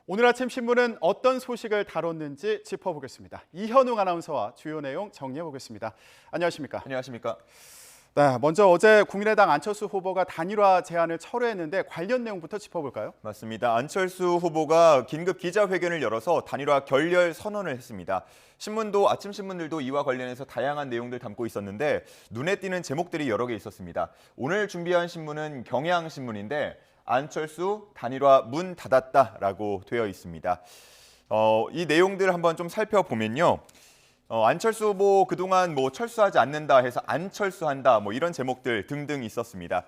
오늘 아침 신문은 어떤 소식을 다뤘는지 짚어보겠습니다. 이현웅 아나운서와 주요 내용 정리해보겠습니다. 안녕하십니까? 안녕하십니까? 네, 먼저 어제 국민의당 안철수 후보가 단일화 제안을 철회했는데 관련 내용부터 짚어볼까요? 맞습니다. 안철수 후보가 긴급 기자회견을 열어서 단일화 결렬 선언을 했습니다. 신문도 아침 신문들도 이와 관련해서 다양한 내용들 담고 있었는데 눈에 띄는 제목들이 여러 개 있었습니다. 오늘 준비한 신문은 경향신문인데 안철수 단일화 문 닫았다라고 되어 있습니다. 이 내용들 한번 좀 살펴보면요. 안철수 후보 그동안 철수하지 않는다 해서 안철수한다 이런 제목들 등등 있었습니다.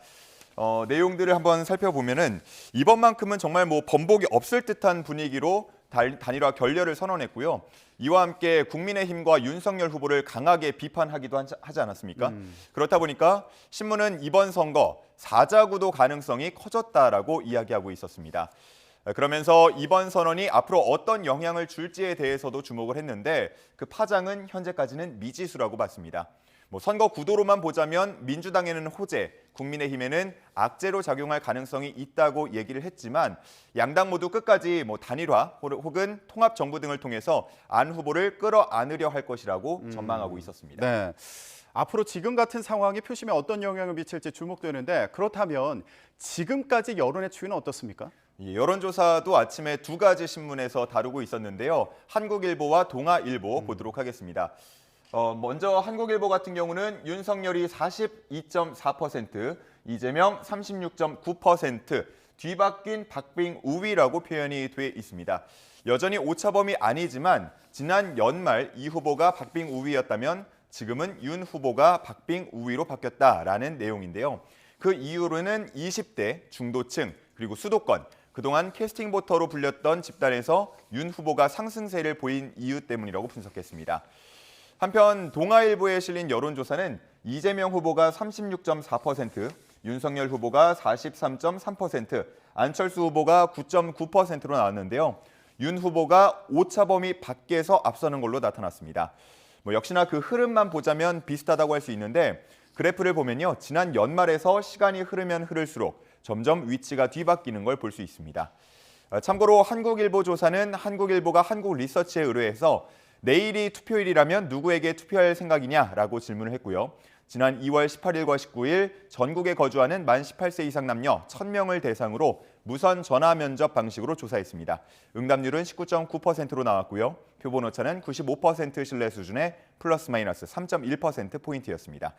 내용들을 한번 살펴보면은 이번만큼은 정말 번복이 없을 듯한 분위기로 단일화 결렬을 선언했고요. 이와 함께 국민의힘과 윤석열 후보를 강하게 비판하기도 하지 않았습니까? 그렇다 보니까 신문은 이번 선거 사자구도 가능성이 커졌다라고 이야기하고 있었습니다. 그러면서 이번 선언이 앞으로 어떤 영향을 줄지에 대해서도 주목을 했는데 그 파장은 현재까지는 미지수라고 봤습니다. 선거 구도로만 보자면 민주당에는 호재, 국민의힘에는 악재로 작용할 가능성이 있다고 얘기를 했지만 양당 모두 끝까지 단일화 혹은 통합 정부 등을 통해서 안 후보를 끌어안으려 할 것이라고 전망하고 있었습니다. 네. 앞으로 지금 같은 상황이 표심에 어떤 영향을 미칠지 주목되는데 그렇다면 지금까지 여론의 추이는 어떻습니까? 여론조사도 아침에 두 가지 신문에서 다루고 있었는데요. 한국일보와 동아일보 보도록 하겠습니다. 먼저 한국일보 같은 경우는 윤석열이 42.4%, 이재명 36.9%, 뒤바뀐 박빙 우위라고 표현이 돼 있습니다. 여전히 오차범위 아니지만 지난 연말 이 후보가 박빙 우위였다면 지금은 윤 후보가 박빙 우위로 바뀌었다라는 내용인데요. 그 이유로는 20대 중도층 그리고 수도권, 그동안 캐스팅 보터로 불렸던 집단에서 윤 후보가 상승세를 보인 이유 때문이라고 분석했습니다. 한편 동아일보에 실린 여론조사는 이재명 후보가 36.4%, 윤석열 후보가 43.3%, 안철수 후보가 9.9%로 나왔는데요. 윤 후보가 오차범위 밖에서 앞서는 걸로 나타났습니다. 역시나 그 흐름만 보자면 비슷하다고 할 수 있는데 그래프를 보면요. 지난 연말에서 시간이 흐르면 흐를수록 점점 위치가 뒤바뀌는 걸 볼 수 있습니다. 참고로 한국일보 조사는 한국일보가 한국리서치에 의뢰해서 내일이 투표일이라면 누구에게 투표할 생각이냐라고 질문을 했고요. 지난 2월 18일과 19일 전국에 거주하는 만 18세 이상 남녀 1,000명을 대상으로 무선 전화 면접 방식으로 조사했습니다. 응답률은 19.9%로 나왔고요. 표본 오차는 95% 신뢰 수준의 플러스 마이너스 3.1%포인트였습니다.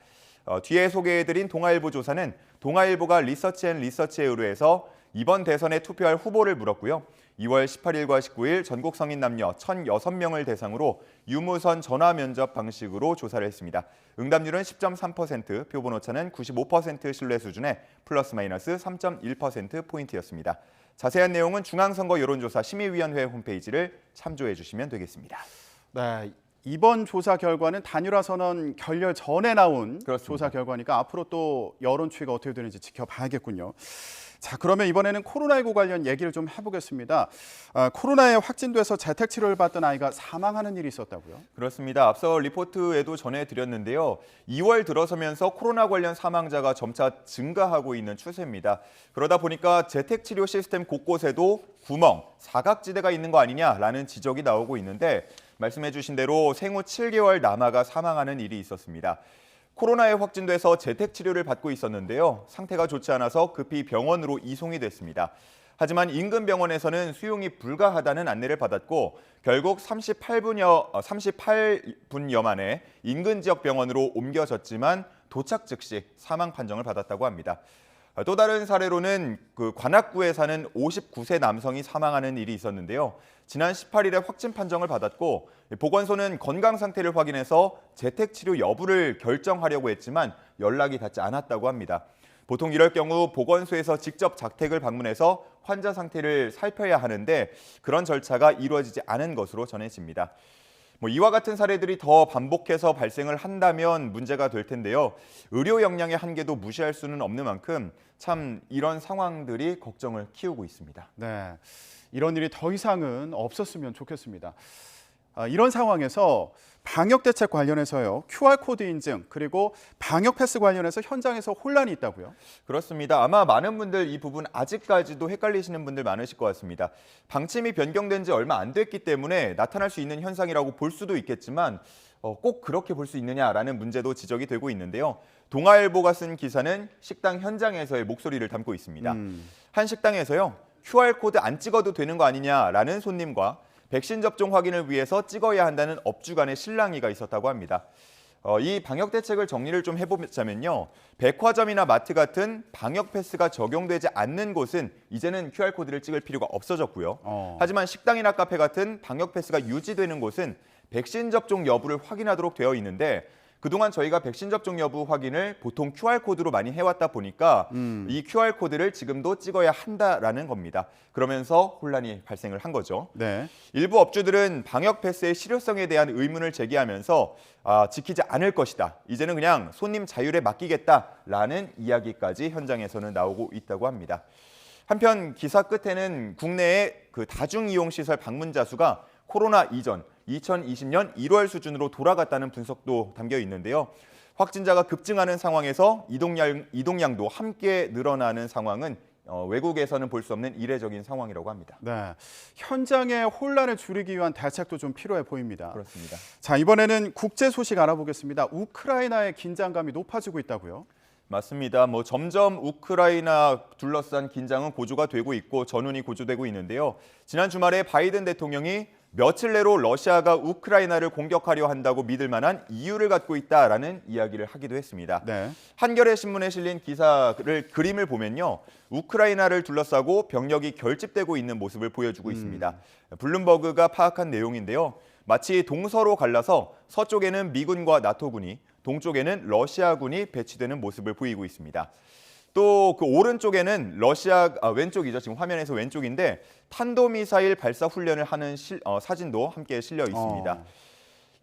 뒤에 소개해드린 동아일보 조사는 동아일보가 리서치앤리서치에 의뢰해서 이번 대선에 투표할 후보를 물었고요. 2월 18일과 19일 전국 성인 남녀 1,006명을 대상으로 유무선 전화 면접 방식으로 조사를 했습니다. 응답률은 10.3%, 표본 오차는 95% 신뢰 수준의 플러스 마이너스 3.1%포인트였습니다. 자세한 내용은 중앙선거 여론조사 심의위원회 홈페이지를 참조해 주시면 되겠습니다. 네. 이번 조사 결과는 단일화 선언 결렬 전에 나온 그렇습니다. 조사 결과니까 앞으로 또 여론 추이가 어떻게 되는지 지켜봐야겠군요. 자, 그러면 이번에는 코로나19 관련 얘기를 좀 해보겠습니다. 코로나에 확진돼서 재택 치료를 받던 아이가 사망하는 일이 있었다고요? 그렇습니다. 앞서 리포트에도 전해드렸는데요. 2월 들어서면서 코로나 관련 사망자가 점차 증가하고 있는 추세입니다. 그러다 보니까 재택치료 시스템 곳곳에도 구멍, 사각지대가 있는 거 아니냐라는 지적이 나오고 있는데 말씀해 주신 대로 생후 7개월 남아가 사망하는 일이 있었습니다. 코로나에 확진돼서 재택치료를 받고 있었는데요. 상태가 좋지 않아서 급히 병원으로 이송이 됐습니다. 하지만 인근 병원에서는 수용이 불가하다는 안내를 받았고 결국 38분여 만에 인근 지역 병원으로 옮겨졌지만 도착 즉시 사망 판정을 받았다고 합니다. 또 다른 사례로는 관악구에 사는 59세 남성이 사망하는 일이 있었는데요. 지난 18일에 확진 판정을 받았고 보건소는 건강 상태를 확인해서 재택치료 여부를 결정하려고 했지만 연락이 닿지 않았다고 합니다. 보통 이럴 경우 보건소에서 직접 자택을 방문해서 환자 상태를 살펴야 하는데 그런 절차가 이루어지지 않은 것으로 전해집니다. 이와 같은 사례들이 더 반복해서 발생을 한다면 문제가 될 텐데요. 의료 역량의 한계도 무시할 수는 없는 만큼 참 이런 상황들이 걱정을 키우고 있습니다. 네, 이런 일이 더 이상은 없었으면 좋겠습니다. 이런 상황에서 방역 대책 관련해서요. QR코드 인증 그리고 방역 패스 관련해서 현장에서 혼란이 있다고요? 그렇습니다. 아마 많은 분들 이 부분 아직까지도 헷갈리시는 분들 많으실 것 같습니다. 방침이 변경된 지 얼마 안 됐기 때문에 나타날 수 있는 현상이라고 볼 수도 있겠지만 꼭 그렇게 볼 수 있느냐라는 문제도 지적이 되고 있는데요. 동아일보가 쓴 기사는 식당 현장에서의 목소리를 담고 있습니다. 한 식당에서요. QR코드 안 찍어도 되는 거 아니냐라는 손님과 백신 접종 확인을 위해서 찍어야 한다는 업주 간의 실랑이가 있었다고 합니다. 이 방역 대책을 정리를 좀 해보자면요. 백화점이나 마트 같은 방역 패스가 적용되지 않는 곳은 이제는 QR코드를 찍을 필요가 없어졌고요. 하지만 식당이나 카페 같은 방역 패스가 유지되는 곳은 백신 접종 여부를 확인하도록 되어 있는데 그동안 저희가 백신 접종 여부 확인을 보통 QR코드로 많이 해왔다 보니까 이 QR코드를 지금도 찍어야 한다라는 겁니다. 그러면서 혼란이 발생을 한 거죠. 네. 일부 업주들은 방역 패스의 실효성에 대한 의문을 제기하면서 지키지 않을 것이다. 이제는 그냥 손님 자율에 맡기겠다라는 이야기까지 현장에서는 나오고 있다고 합니다. 한편 기사 끝에는 국내의 그 다중이용시설 방문자 수가 코로나 이전 2020년 1월 수준으로 돌아갔다는 분석도 담겨 있는데요. 확진자가 급증하는 상황에서 이동량도 함께 늘어나는 상황은 외국에서는 볼 수 없는 이례적인 상황이라고 합니다. 네, 현장의 혼란을 줄이기 위한 대책도 좀 필요해 보입니다. 그렇습니다. 자, 이번에는 국제 소식 알아보겠습니다. 우크라이나의 긴장감이 높아지고 있다고요? 맞습니다. 점점 우크라이나 둘러싼 긴장은 고조가 되고 있고 전운이 고조되고 있는데요. 지난 주말에 바이든 대통령이 며칠 내로 러시아가 우크라이나를 공격하려 한다고 믿을 만한 이유를 갖고 있다라는 이야기를 하기도 했습니다. 네. 한겨레 신문에 실린 그림을 보면요. 우크라이나를 둘러싸고 병력이 결집되고 있는 모습을 보여주고 있습니다. 블룸버그가 파악한 내용인데요. 마치 동서로 갈라서 서쪽에는 미군과 나토군이 동쪽에는 러시아군이 배치되는 모습을 보이고 있습니다. 또 그 오른쪽에는 왼쪽이죠. 지금 화면에서 왼쪽인데 탄도미사일 발사 훈련을 하는 사진도 함께 실려 있습니다.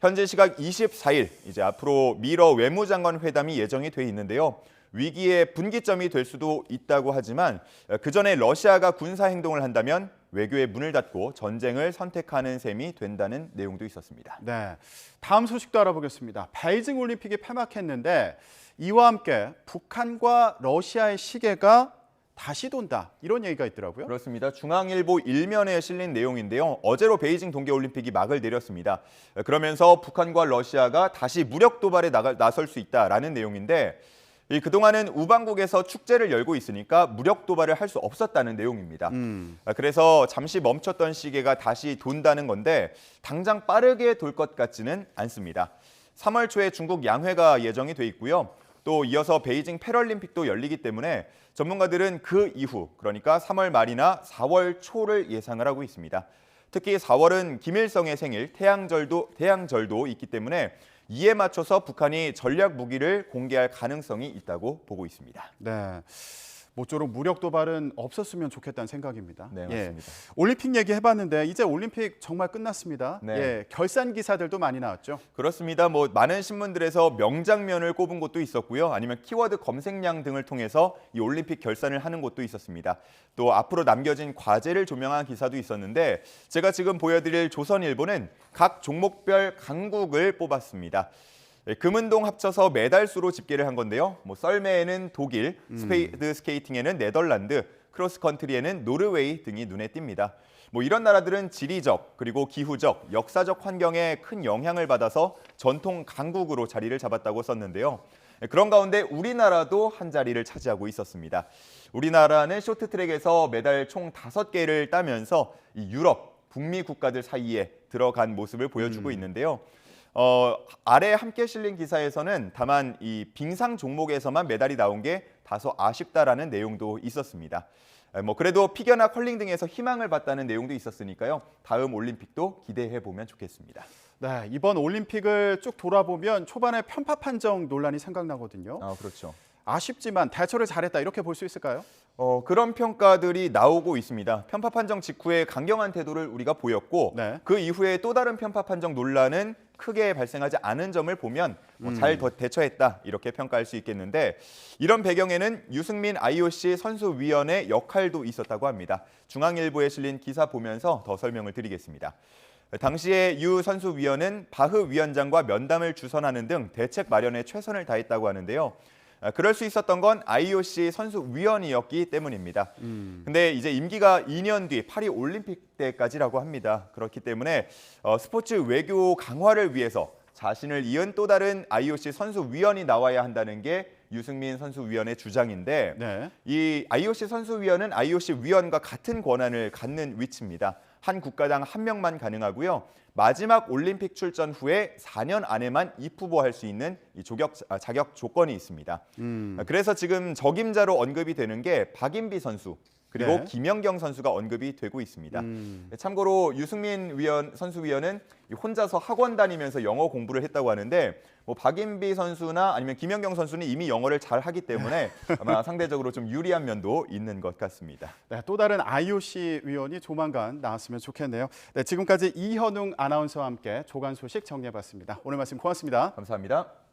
현재 시각 24일 이제 앞으로 미러 외무장관 회담이 예정이 돼 있는데요. 위기의 분기점이 될 수도 있다고 하지만 그 전에 러시아가 군사 행동을 한다면 외교의 문을 닫고 전쟁을 선택하는 셈이 된다는 내용도 있었습니다. 네, 다음 소식도 알아보겠습니다. 베이징 올림픽이 폐막했는데 이와 함께 북한과 러시아의 시계가 다시 돈다 이런 얘기가 있더라고요. 그렇습니다. 중앙일보 1면에 실린 내용인데요. 어제로 베이징 동계올림픽이 막을 내렸습니다. 그러면서 북한과 러시아가 다시 무력 도발에 나설 수 있다라는 내용인데 그동안은 우방국에서 축제를 열고 있으니까 무력 도발을 할 수 없었다는 내용입니다. 그래서 잠시 멈췄던 시계가 다시 돈다는 건데 당장 빠르게 돌 것 같지는 않습니다. 3월 초에 중국 양회가 예정이 돼 있고요. 또 이어서 베이징 패럴림픽도 열리기 때문에 전문가들은 그 이후 그러니까 3월 말이나 4월 초를 예상을 하고 있습니다. 특히 4월은 김일성의 생일 태양절도 있기 때문에 이에 맞춰서 북한이 전략 무기를 공개할 가능성이 있다고 보고 있습니다. 네, 모쪼록 무력 도발은 없었으면 좋겠다는 생각입니다. 네, 맞습니다. 올림픽 얘기해봤는데 이제 올림픽 정말 끝났습니다. 네. 결산 기사들도 많이 나왔죠. 그렇습니다. 많은 신문들에서 명장면을 꼽은 곳도 있었고요. 아니면 키워드 검색량 등을 통해서 이 올림픽 결산을 하는 곳도 있었습니다. 또 앞으로 남겨진 과제를 조명한 기사도 있었는데 제가 지금 보여드릴 조선일보는 각 종목별 강국을 뽑았습니다. 금은동 합쳐서 메달수로 집계를 한 건데요. 썰매에는 독일, 스피드 스케이팅에는 네덜란드, 크로스컨트리에는 노르웨이 등이 눈에 띕니다. 이런 나라들은 지리적 그리고 기후적, 역사적 환경에 큰 영향을 받아서 전통 강국으로 자리를 잡았다고 썼는데요. 그런 가운데 우리나라도 한 자리를 차지하고 있었습니다. 우리나라는 쇼트트랙에서 메달 총 5개를 따면서 이 유럽, 북미 국가들 사이에 들어간 모습을 보여주고 있는데요. 아래 함께 실린 기사에서는 다만 이 빙상 종목에서만 메달이 나온 게 다소 아쉽다라는 내용도 있었습니다. 그래도 피겨나 컬링 등에서 희망을 봤다는 내용도 있었으니까요. 다음 올림픽도 기대해 보면 좋겠습니다. 네, 이번 올림픽을 쭉 돌아보면 초반에 편파 판정 논란이 생각나거든요. 그렇죠. 아쉽지만 대처를 잘했다 이렇게 볼 수 있을까요? 그런 평가들이 나오고 있습니다. 편파 판정 직후에 강경한 태도를 우리가 보였고 네. 그 이후에 또 다른 편파 판정 논란은 크게 발생하지 않은 점을 보면 잘 대처했다 이렇게 평가할 수 있겠는데 이런 배경에는 유승민 IOC 선수위원의 역할도 있었다고 합니다. 중앙일보에 실린 기사 보면서 더 설명을 드리겠습니다. 당시에 유 선수위원은 바흐 위원장과 면담을 주선하는 등 대책 마련에 최선을 다했다고 하는데요. 그럴 수 있었던 건 IOC 선수위원이었기 때문입니다. 근데 이제 임기가 2년 뒤 파리 올림픽 때까지라고 합니다. 그렇기 때문에 스포츠 외교 강화를 위해서 자신을 이은 또 다른 IOC 선수위원이 나와야 한다는 게 유승민 선수위원의 주장인데 네. 이 IOC 선수위원은 IOC 위원과 같은 권한을 갖는 위치입니다. 한 국가당 한 명만 가능하고요. 마지막 올림픽 출전 후에 4년 안에만 입후보할 수 있는 이 자격 조건이 있습니다. 그래서 지금 적임자로 언급이 되는 게 박인비 선수 그리고 네. 김연경 선수가 언급이 되고 있습니다. 참고로 유승민 선수위원은 혼자서 학원 다니면서 영어 공부를 했다고 하는데 뭐 박인비 선수나 아니면 김연경 선수는 이미 영어를 잘 하기 때문에 아마 상대적으로 좀 유리한 면도 있는 것 같습니다. 네, 또 다른 IOC 위원이 조만간 나왔으면 좋겠네요. 네, 지금까지 이현웅 아나운서와 함께 조간 소식 정리해봤습니다. 오늘 말씀 고맙습니다. 감사합니다.